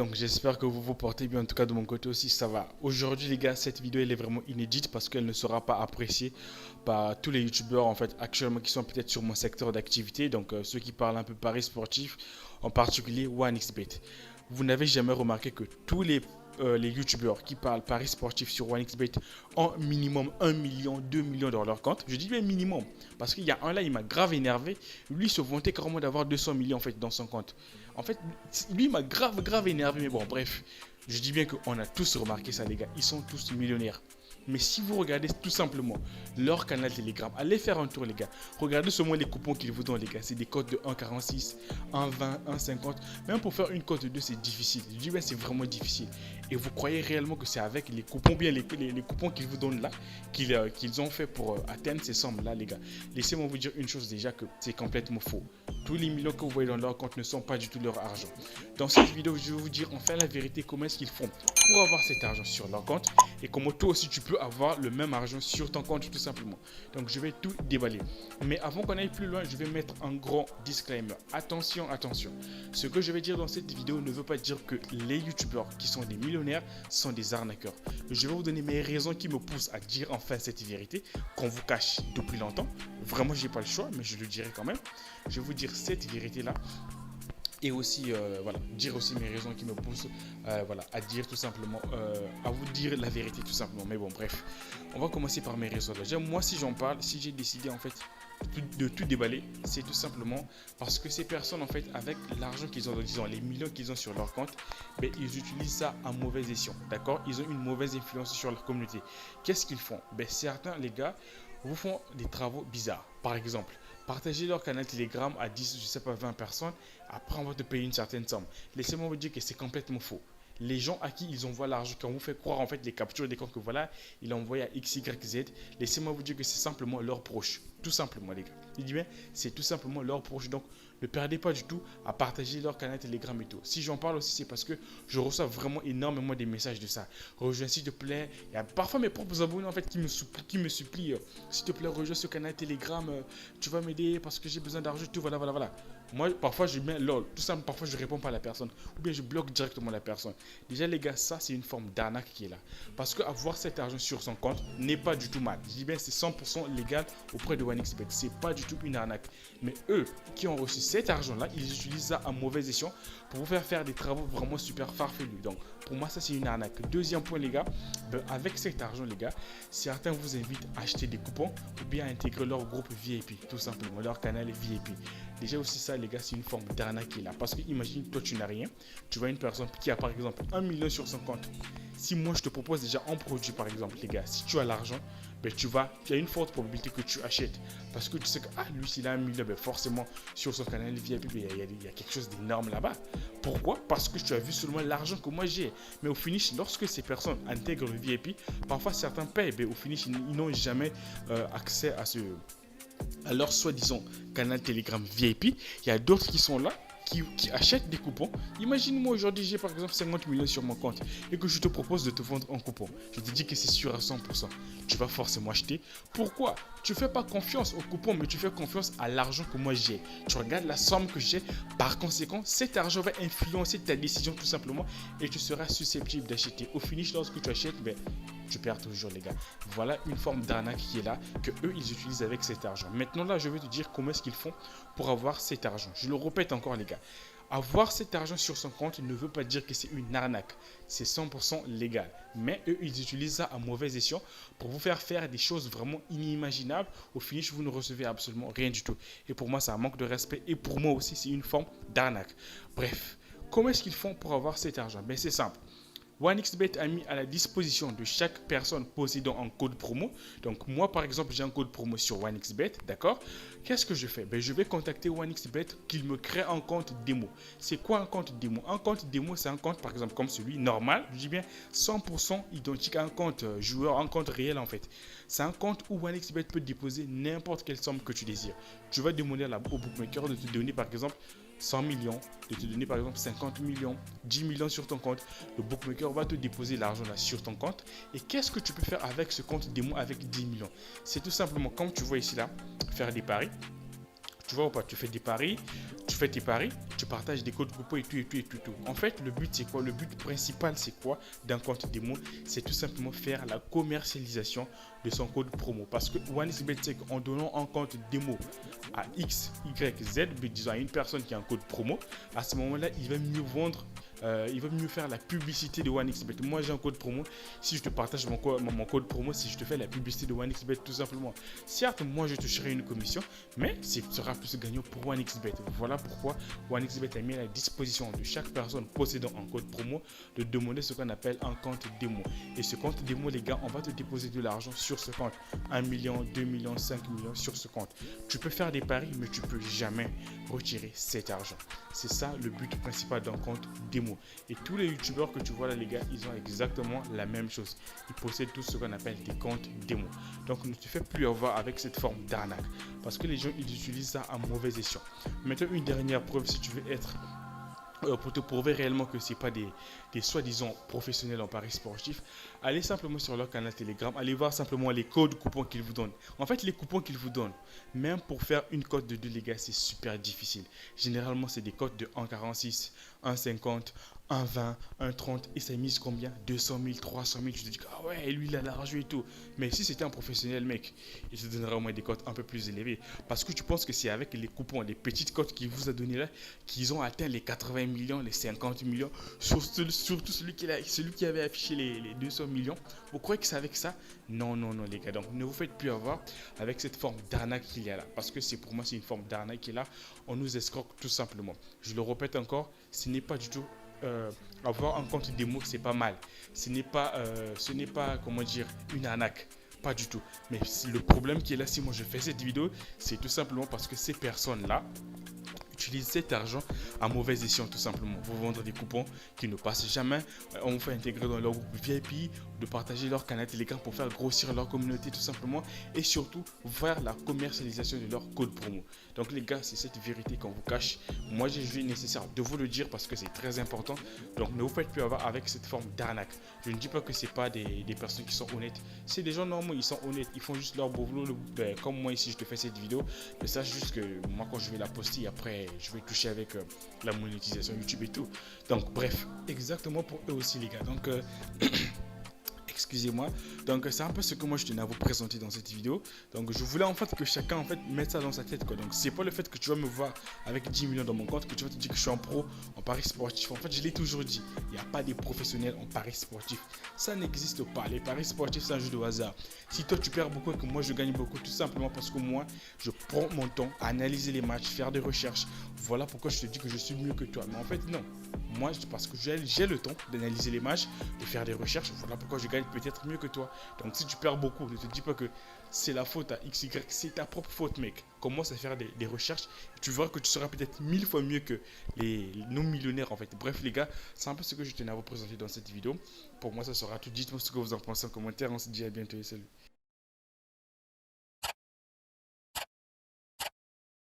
Donc j'espère que vous vous portez bien, en tout cas de mon côté aussi ça va. Aujourd'hui les gars, cette vidéo elle est vraiment inédite parce qu'elle ne sera pas appréciée par tous les youtubeurs en fait actuellement qui sont peut-être sur mon secteur d'activité. Donc ceux qui parlent un peu paris sportif, en particulier 1xBet. Vous n'avez jamais remarqué que tous les youtubeurs qui parlent paris sportif sur 1xBet ont minimum 1 million, 2 millions dans leur compte. Je dis bien minimum parce qu'il y a un là, il m'a grave énervé. Lui il se vantait carrément d'avoir 200 millions en fait dans son compte. En fait, lui il m'a grave énervé, mais bon, bref. Je dis bien qu'on a tous remarqué ça, les gars. Ils sont tous millionnaires. Mais si vous regardez tout simplement leur canal Telegram, allez faire un tour, les gars. Regardez seulement les coupons qu'ils vous donnent, les gars. C'est des codes de 1,46, 1,20, 1,50. Même pour faire une cote de 2, c'est difficile. Je dis bien, c'est vraiment difficile. Et vous croyez réellement que c'est avec les coupons, bien les coupons qu'ils vous donnent là, qu'ils ont fait pour atteindre ces sommes-là, les gars. Laissez-moi vous dire une chose déjà, que c'est complètement faux. Tous les millions que vous voyez dans leur compte ne sont pas du tout leur argent. Dans cette vidéo, je vais vous dire enfin la vérité, comment est-ce qu'ils font pour avoir cet argent sur leur compte et comment toi aussi tu peux avoir le même argent sur ton compte tout simplement. Donc je vais tout déballer. Mais avant qu'on aille plus loin, je vais mettre un grand disclaimer. Attention, attention. Ce que je vais dire dans cette vidéo ne veut pas dire que les youtubeurs qui sont des millionnaires sont des arnaqueurs. Je vais vous donner mes raisons qui me poussent à dire enfin cette vérité qu'on vous cache depuis longtemps. Vraiment, j'ai pas le choix, mais je le dirai quand même. Je vais vous dire cette vérité-là. Et aussi, voilà, dire aussi mes raisons qui me poussent voilà, à dire tout simplement, à vous dire la vérité tout simplement. Mais bon, bref, on va commencer par mes raisons. Déjà, moi, si j'en parle, si j'ai décidé en fait de tout déballer, c'est tout simplement parce que ces personnes, en fait, avec l'argent qu'ils ont, disons, les millions qu'ils ont sur leur compte, ben, ils utilisent ça à mauvaise escient, d'accord? Ils ont une mauvaise influence sur leur communauté. Qu'est-ce qu'ils font? Ben, certains, les gars, vous font des travaux bizarres. Par exemple, partagez leur canal Telegram à 10, je sais pas, 20 personnes. Après, on va te payer une certaine somme. Laissez-moi vous dire que c'est complètement faux. Les gens à qui ils envoient l'argent, quand vous fait croire en fait les captures des comptes que voilà, il a envoyé à XYZ, laissez-moi vous dire que c'est simplement leurs proches. Tout simplement, les gars. Il dit bien, c'est tout simplement leurs proches. Donc, ne perdez pas du tout à partager leur canal Telegram et tout. Si j'en parle aussi, c'est parce que je reçois vraiment énormément des messages de ça. Rejoins s'il te plaît. Il y a parfois mes propres abonnés en fait qui me supplient. S'il te plaît, rejoins ce canal Telegram. Tu vas m'aider parce que j'ai besoin d'argent. Tout voilà. Moi, parfois, je mets lol. Tout ça, parfois, je réponds pas à la personne. Ou bien, je bloque directement la personne. Déjà, les gars, ça, c'est une forme d'arnaque qui est là. Parce qu'avoir cet argent sur son compte n'est pas du tout mal. Je dis bien, c'est 100% légal auprès de 1xBet. C'est pas du tout une arnaque. Mais eux, qui ont reçu cet argent-là, ils utilisent ça à mauvais escient pour vous faire des travaux vraiment super farfelus. Donc, pour moi, ça, c'est une arnaque. Deuxième point, les gars, avec cet argent, les gars, certains vous invitent à acheter des coupons ou bien à intégrer leur groupe VIP, tout simplement, leur canal VIP. Déjà aussi ça, les gars, c'est une forme d'arnaque qui est là. Parce que imagine, toi, tu n'as rien. Tu vois une personne qui a par exemple 1 million sur son compte. Si moi, je te propose déjà un produit, par exemple, les gars, si tu as l'argent, ben, tu as une forte probabilité que tu achètes. Parce que tu sais que, lui, s'il a 1 million, ben, forcément, sur son canal VIP, ben, il y a quelque chose d'énorme là-bas. Pourquoi? Parce que tu as vu seulement l'argent que moi j'ai. Mais au finish, lorsque ces personnes intègrent le VIP, parfois certains payent, ben, au finish, ils n'ont jamais accès à leur soi-disant canal Telegram VIP. Il y a d'autres qui sont là, qui achètent des coupons. Imagine-moi aujourd'hui, j'ai par exemple 50 millions sur mon compte et que je te propose de te vendre un coupon. Je te dis que c'est sûr à 100%. Tu vas forcément acheter. Pourquoi? Tu ne fais pas confiance au coupon, mais tu fais confiance à l'argent que moi j'ai. Tu regardes la somme que j'ai. Par conséquent, cet argent va influencer ta décision tout simplement et tu seras susceptible d'acheter. Au finish, lorsque tu achètes, ben, tu perds toujours, les gars. Voilà une forme d'arnaque qui est là, que eux, ils utilisent avec cet argent. Maintenant, là, je vais te dire comment est-ce qu'ils font pour avoir cet argent. Je le répète encore, les gars. Avoir cet argent sur son compte ne veut pas dire que c'est une arnaque. C'est 100% légal. Mais eux, ils utilisent ça à mauvais escient pour vous faire des choses vraiment inimaginables. Au finish, vous ne recevez absolument rien du tout. Et pour moi, c'est un manque de respect. Et pour moi aussi, c'est une forme d'arnaque. Bref, comment est-ce qu'ils font pour avoir cet argent? Ben, c'est simple. 1xBet a mis à la disposition de chaque personne possédant un code promo. Donc moi par exemple j'ai un code promo sur 1xBet, d'accord? Qu'est-ce que je fais? Ben, je vais contacter 1xBet qu'il me crée un compte démo. C'est quoi un compte démo? Un compte démo c'est un compte par exemple comme celui normal, je dis bien 100% identique à un compte joueur, un compte réel en fait. C'est un compte où 1xBet peut déposer n'importe quelle somme que tu désires. Tu vas demander au bookmaker de te donner par exemple 100 millions, de te donner par exemple 50 millions, 10 millions sur ton compte. Le bookmaker va te déposer l'argent là sur ton compte. Et qu'est-ce que tu peux faire avec ce compte démo avec 10 millions? C'est tout simplement comme tu vois ici là, faire des paris. Tu vois ou pas? Tu fais des paris, fais tes paris, tu partages des codes coupons et tout, et tout, et tout, tout. En fait, le but, c'est quoi? Le but principal, c'est quoi d'un compte démo? C'est tout simplement faire la commercialisation de son code promo. Parce que OneXBet sait qu'en donnant un compte démo à X, Y, Z, disons à une personne qui a un code promo, à ce moment-là, il va mieux vendre, il va mieux faire la publicité de OneXBet. Moi, j'ai un code promo. Si je te partage mon code promo, si je te fais la publicité de OneXBet, tout simplement. Certes, moi, je toucherai une commission, mais ce sera plus gagnant pour OneXBet. Voilà pourquoi OneXBet a mis à la disposition de chaque personne possédant un code promo de demander ce qu'on appelle un compte démo. Et ce compte démo, les gars, on va te déposer de l'argent sur ce compte. 1 million, 2 millions, 5 millions sur ce compte. Tu peux faire des paris, mais tu peux jamais retirer cet argent. C'est ça le but principal d'un compte démo. Et tous les youtubeurs que tu vois là, les gars, ils ont exactement la même chose. Ils possèdent tout ce qu'on appelle des comptes démo. Donc ne te fais plus avoir avec cette forme d'arnaque. Parce que les gens, ils utilisent ça à mauvais escient. Maintenant, une dernière preuve, si tu veux être pour te prouver réellement que ce n'est pas des soi-disant professionnels en paris sportif, allez simplement sur leur canal Telegram, allez voir simplement les codes coupons qu'ils vous donnent. En fait, les coupons qu'ils vous donnent, même pour faire une cote de 2, les gars, c'est super difficile. Généralement, c'est des cotes de 1,46, 1,50, 1,20, 1,30 et ça mise combien? 200 000, 300 000. Je te dis, ah ouais, lui, il a l'argent et tout. Mais si c'était un professionnel, mec, il te donnerait au moins des cotes un peu plus élevées. Parce que tu penses que c'est avec les coupons, les petites cotes qu'il vous a donné là, qu'ils ont atteint les 80 millions, les 50 millions, surtout celui qui avait affiché les 200 millions. Vous croyez que c'est avec ça? Non, non, non, les gars. Donc, ne vous faites plus avoir avec cette forme d'arnaque qu'il y a là. Parce que pour moi, c'est une forme d'arnaque qui est là. On nous escroque tout simplement. Je le répète encore, ce n'est pas du tout avoir un compte démo, c'est pas mal. Ce n'est pas, comment dire, une arnaque. Pas du tout. Mais le problème qui est là, si moi je fais cette vidéo, c'est tout simplement parce que ces personnes-là utilisent cet argent à mauvais escient tout simplement. Vous vendre des coupons qui ne passent jamais. On vous fait intégrer dans leur groupe VIP, de partager leur canal Telegram pour faire grossir leur communauté tout simplement et surtout faire la commercialisation de leur code promo. Donc les gars, c'est cette vérité qu'on vous cache. Moi, j'ai jugé nécessaire de vous le dire parce que c'est très important. Donc ne vous faites plus avoir avec cette forme d'arnaque. Je ne dis pas que c'est pas des personnes qui sont honnêtes. C'est des gens normaux, ils sont honnêtes. Ils font juste leur boulot. Comme moi ici, je te fais cette vidéo. Mais sache juste que moi, quand je vais la poster, après, je vais toucher avec la monétisation YouTube et tout. Donc bref, exactement pour eux aussi les gars. Donc excusez-moi. Donc c'est un peu ce que moi je tenais à vous présenter dans cette vidéo. Donc je voulais en fait que chacun en fait mette ça dans sa tête quoi. Donc c'est pas le fait que tu vas me voir avec 10 millions dans mon compte que tu vas te dire que je suis un pro en paris sportif. En fait, je l'ai toujours dit, il n'y a pas des professionnels en paris sportif. Ça n'existe pas. Les paris sportifs, c'est un jeu de hasard. Si toi tu perds beaucoup et que moi je gagne beaucoup, tout simplement parce que moi je prends mon temps à analyser les matchs, faire des recherches. Voilà pourquoi je te dis que je suis mieux que toi. Mais en fait non. Moi, parce que j'ai le temps d'analyser les matchs, de faire des recherches. Voilà pourquoi je gagne peut-être mieux que toi. Donc si tu perds beaucoup, ne te dis pas que c'est la faute à XY, c'est ta propre faute, mec. Commence à faire des recherches. Tu verras que tu seras peut-être 1000 fois mieux que les non-millionnaires en fait. Bref les gars, c'est un peu ce que je tenais à vous présenter dans cette vidéo. Pour moi, ça sera tout. Dites-moi ce que vous en pensez en commentaire. On se dit à bientôt et salut.